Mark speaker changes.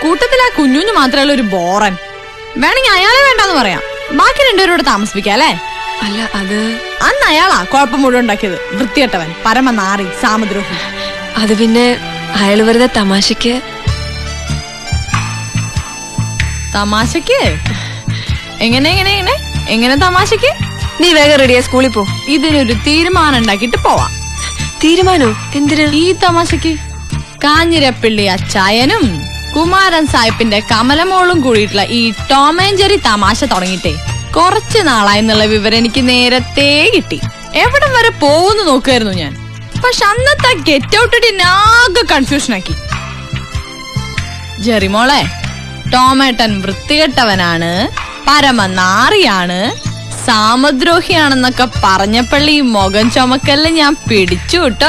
Speaker 1: കൂട്ടത്തിൽ ആ കുഞ്ഞുഞ്ഞു മാത്രമല്ല ഒരു ബോറൻ. വേണമെങ്കിൽ അയാളെ വേണ്ടെന്ന് പറയാം. ബാക്കി രണ്ടുപേരോട് താമസിപ്പിക്കാം അല്ലേ?
Speaker 2: അല്ല, അത്
Speaker 1: അന്ന് അയാളാ കുഴപ്പം മുഴുവൻ ഉണ്ടാക്കിയത്. വൃത്തികെട്ടവൻ, പരമനാറി, സാമദ്രോഹി.
Speaker 2: അത് പിന്നെ അയാൾ വെറുതെ തമാശക്ക്.
Speaker 1: തമാശക്ക്? എങ്ങനെ എങ്ങനെ എങ്ങനെ എങ്ങനെ തമാശക്ക്?
Speaker 2: നീ വേഗം റെഡിയാ, സ്കൂളിൽ പോ.
Speaker 1: ഇതിനൊരു തീരുമാനം ഉണ്ടാക്കിട്ട് പോവാം.
Speaker 2: തീരുമാനോ? എന്തിനാ?
Speaker 1: ഈ തമാശക്ക് കാഞ്ഞിരപ്പള്ളി അച്ചായനും കുമാരൻ സാഹിബിന്റെ കമലമോളും കൂടിയിട്ടുള്ള ഈ ടോം ആൻഡ് ജെറി തമാശ തുടങ്ങിയിട്ടേ കുറച്ചു നാളായെന്നുള്ള വിവരം എനിക്ക് നേരത്തെ കിട്ടി. എവിടം വരെ പോകുന്നു നോക്കുമായിരുന്നു ഞാൻ. പക്ഷെ അന്നത്തെ ഗെറ്റ് ഔട്ട് ആകെ കൺഫ്യൂഷനാക്കി. ജെറിമോളെ, ടോമേട്ടൻ വൃത്തികെട്ടവനാണ്, പരമനാറിയാണ്, സാമദ്രോഹിയാണെന്നൊക്കെ പറഞ്ഞപ്പള്ളി മുഖം ചുമക്കല്ല ഞാൻ പിടിച്ചു കിട്ടോ.